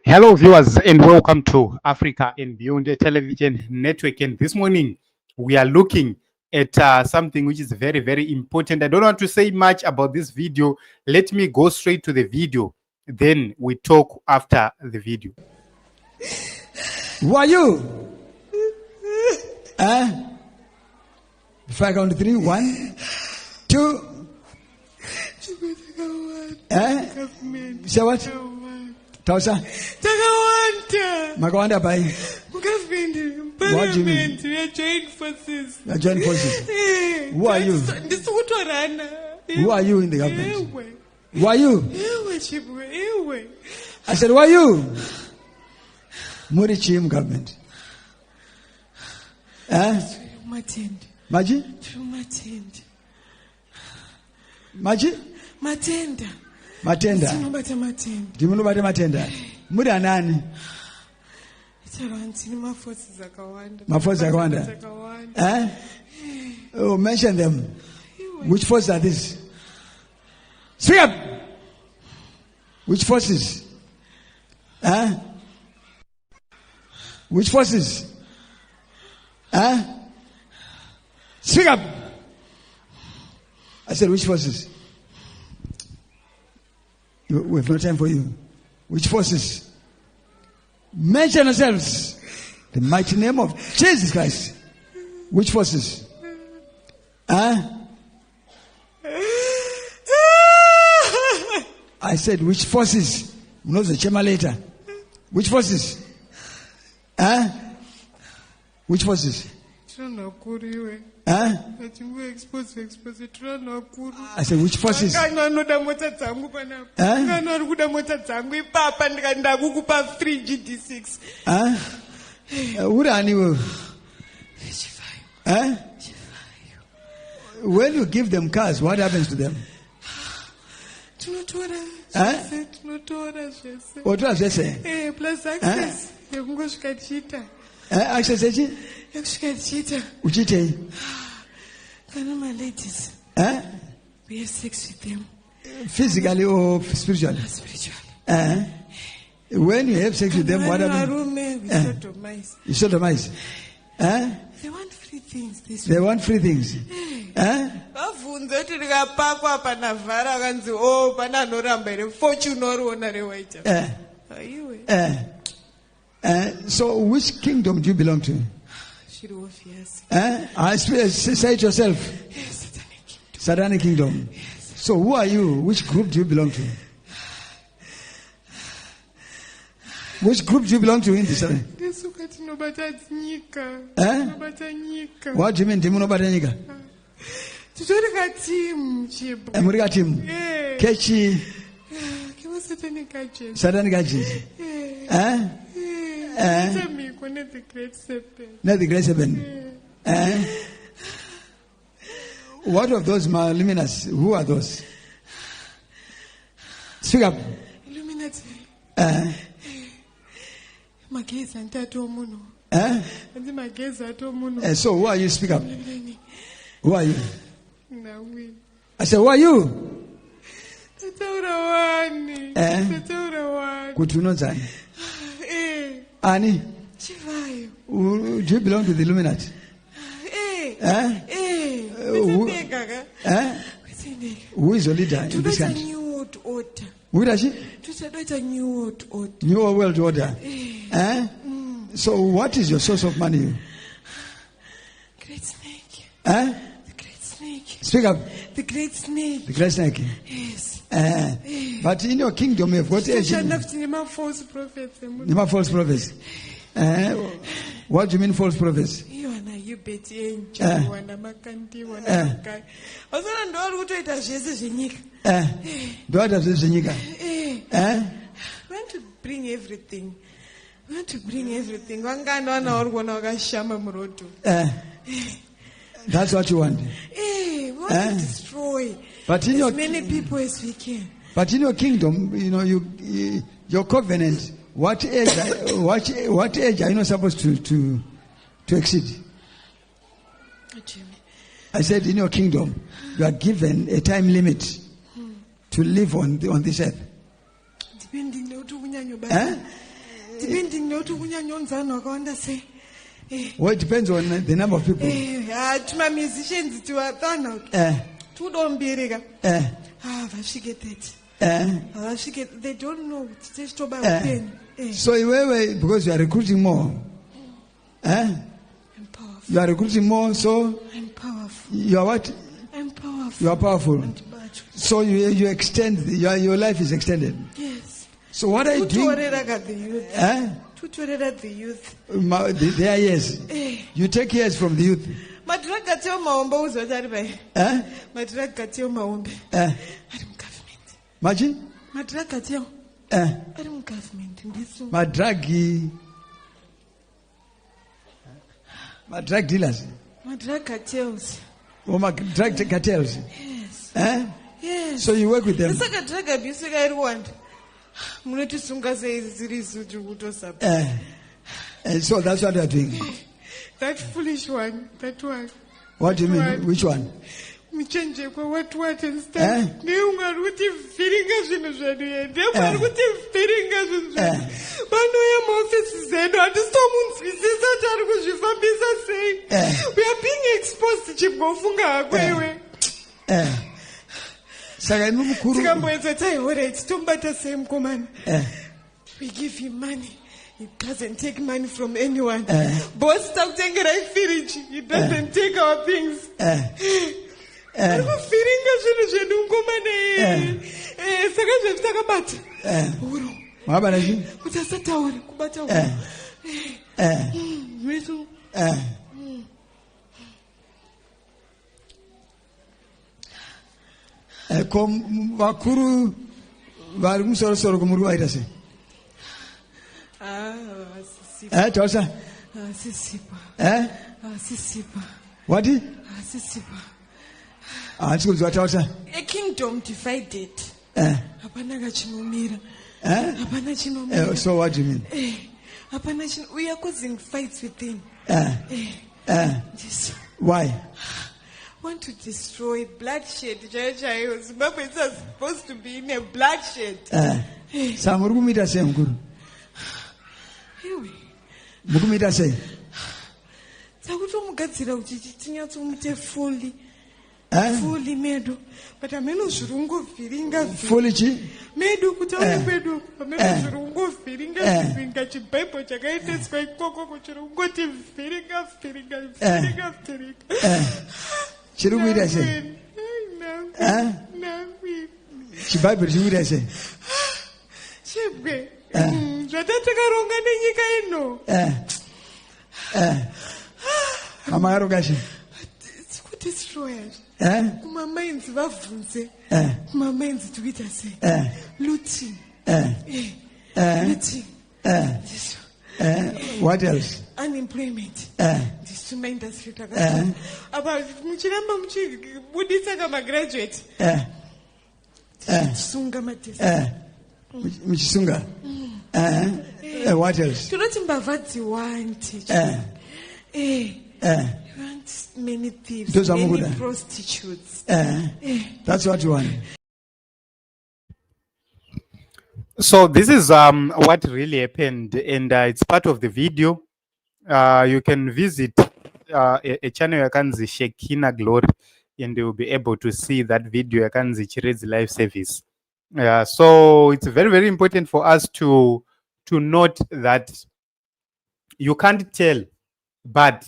Hello, viewers, and welcome to Africa and Beyond the Television Network. And this morning, we are looking at something which is very, very important. I don't want to say much about this video. Let me go straight to the video. Then we talk after the video. Who are you? Before I count to 3, 1, 2. Say what? Tausa? Makawanda bai. What do you mean? We are joined forces. You are joined forces. Who are you? Who are you in the government? Who are you? I said, who are you? Muri Chim government. Maji? Maji? Matenda. Ndimunobata matenda. Muri anani? Maforces akawanda. Oh, mention them. Which forces are these? Speak up. Which forces? Which forces? Speak up. I said, which forces? We have no time for you. Which forces? Mention yourselves. The mighty name of Jesus Christ. Which forces? I said, which forces? No, the chema later. Which forces? Which forces? I said, which forces? When you give them cars, what happens to them? What does they say? Plus access. Access Uchite. My ladies. We have sex with them. Physically or spiritually? Spiritually. When you have sex with them, what happens? You sodomize. They want free things. They want free things. So which kingdom do you belong to? Say it yourself. Satanic kingdom. Yes. So who are you? Which group do you belong to? Which group do you belong to in this? What do you mean? Timunobatanika? Muriga team. Kechi. Satanic agents. Not the great seven. What of those luminous? Who are those? Speak up. Illuminati. So who are you? Speak up. Who are you? I said, who are you? Kutunozani. Ani? Chivhayo. Do you belong to the Illuminati? Who is your leader in this country? New order. Who does she? New order. New world order. So what is your source of money? Great snake. The great snake. Speak up. The great snake. The great snake. Yes. But in your kingdom, you've got false prophets. False prophets. What do you mean false prophets? You bet you want to bring everything. That's what you want. We want to destroy as many people as we can. But in your kingdom, your covenant, what age are you not supposed to exceed? I said, in your kingdom, you are given a time limit to live on this earth. Depending on depending on say. Well, it depends on the number of people. To my musicians to a tunnel. Two don't be rega. She get it. She get. They don't know. It's just about pen. So because you are recruiting more. I'm powerful. You are recruiting more, so I'm powerful. You are what? I'm powerful. You are powerful. So you extend your life is extended. Yes. So what are you doing? Tutorate the youth. They are years. You take years from the youth. Madragatio maomba uzotaribai. Madragatio maombe. Ari government. Maji? Madragatio. Ari government ndiso. Madrag dealers. Madrag cartels. Madrag cartels. Yes. Yes. So you work with them. Saka drug abuse I want. Munetisunga says zirizu to and so that's what they are doing. That foolish one, that one. What do you mean? Which one? Michenje kwa what and stuff. Neunga ruti feelinga zvinozvaduye. Neunga ruti feelinga zvinozvaduye. Bano ya office zedu atistomunzwisisa tari kuzvifambisa sei. We are being exposed chibgofunga hakwewe. Saka mukuru. Tikamboedza taihora titombata sei mukomana. We give him money. He doesn't take money from anyone. Boss takutengerai fridge. He doesn't take our things. Firinga zvinhu zvedu mukomana. Saka zvetakabata. Uro. Mwabana zvi? Kuti asataure kubata uro. Meso. Kom vakuru vari kumusoro kumuri waita sei? Tausa? Sisipa. Sisipa. What? Sisipa. Handisi kunzwa tausa? A kingdom divided. Hapana kachinomira. Hapana chinomira. So what do you mean? Hapana chinomira. We are causing fights within. Why? Want to destroy bloodshed. Zimbabwe is supposed to be in a bloodshed. Samuri kumita sei mukuru? Mukumita sei? Takutomugadzira kuti tinyatsomuite fully. Fully medu. But ameno zvirungovhiringa. Fully chi? Medu kutaura kwedu. Ameno zvirungovhiringa zviringa chibhaibheri chakaendeswa ikoko kuchirungoti vhiringa. Chiri kuita sei? Chibhaibheri chiri kuita sei? Chibwe. Zvatakaronga nenyika ino. Amakaronga sei? Tikudestroya. Kumamainzi vabvunze. Kumamainzi tikuita sei? Looting. Looting. What else? Unemployment. This industry about muchiramba muchibudisa kama graduate. Sunga matesa. Muchisunga. What else? Tunoti mbavadzi want. Want many thieves, many prostitutes. That's what you want. So this is what really happened, and it's part of the video. You can visit a channel yakanzi Shekina Glory, and you will be able to see that video yakanzi Chirezi Live Service. So it's very, very important for us to note that you can't tell, but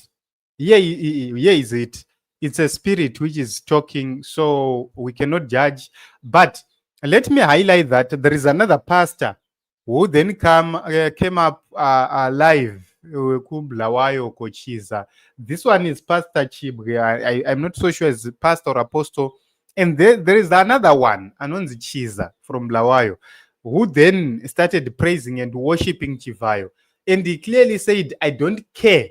here is it. It's a spirit which is talking, so we cannot judge. But let me highlight that there is another pastor who then came up live. This one is Pastor Chibwe. I'm not so sure it's pastor or apostle. And there is another one, Anonzi Chiza from Blawayo, who then started praising and worshiping Chivhayo. And he clearly said, I don't care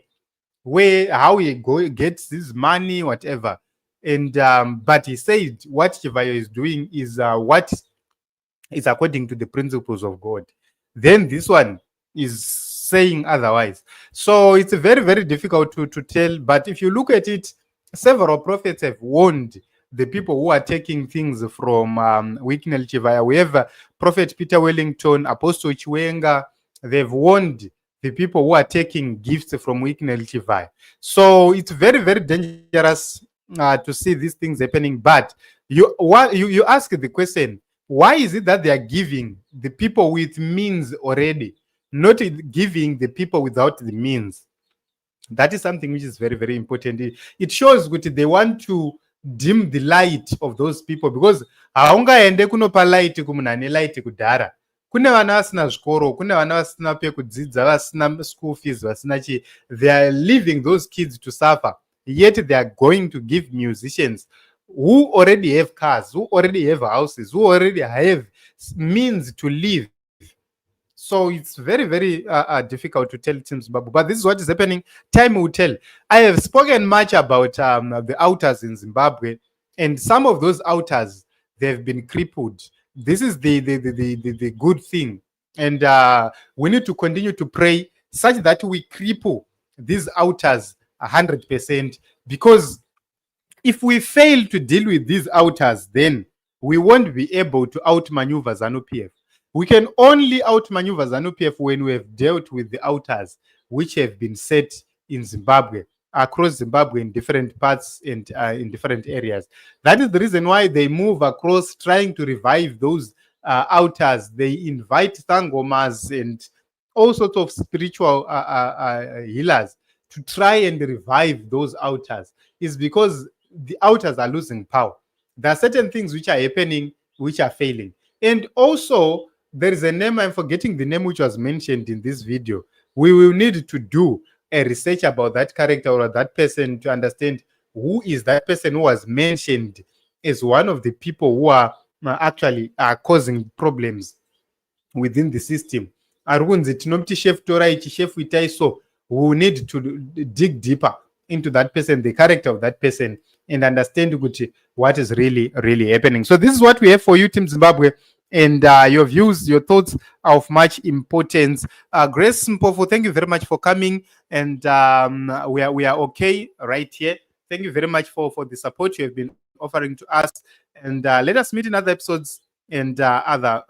how he gets this money, whatever. And but he said what Chivhayo is doing is what is according to the principles of God. Then this one is saying otherwise. So it's very, very difficult to tell. But if you look at it, several prophets have warned the people who are taking things from Wicknell Chivhayo. We have Prophet Peter Wellington, Apostle Chwenga, they've warned the people who are taking gifts from Chivhayo. So it's very, very dangerous to see these things happening. But you ask the question, why is it that they are giving the people with means already, not giving the people without the means? That is something which is very, very important. It shows that they want to dim the light of those people, because haungaende kunopa light kumunhu ane light kudhara. Kune vana vasina zvikoro, kune vana vasina pekudzidza, vasina school fees, vasina chi. They are leaving those kids to suffer, yet they are going to give musicians who already have cars, who already have houses, who already have means to live. So it's very, very difficult to tell Team Zimbabwe. But this is what is happening. Time will tell. I have spoken much about the outers in Zimbabwe, and some of those outers, they've been crippled. This is the good thing. And we need to continue to pray such that we cripple these outers 100%. Because if we fail to deal with these outers, then we won't be able to outmaneuver ZANU-PF. We can only outmaneuver ZANU-PF when we have dealt with the outers which have been set in Zimbabwe, across Zimbabwe in different parts and in different areas. That is the reason why they move across, trying to revive those outers. They invite thangomas and all sorts of spiritual healers to try and revive those outers. It's because the outers are losing power. There are certain things which are happening which are failing. And also, there is a name, I'm forgetting the name, which was mentioned in this video. We will need to do a research about that character or that person to understand who is that person who was mentioned as one of the people who are actually causing problems within the system. We will need to dig deeper into that person, the character of that person, and understand what is really, really happening. So this is what we have for you, Team Zimbabwe. And your views, your thoughts are of much importance. Grace Mpofu, thank you very much for coming. And we are okay right here. Thank you very much for the support you have been offering to us. And let us meet in other episodes and other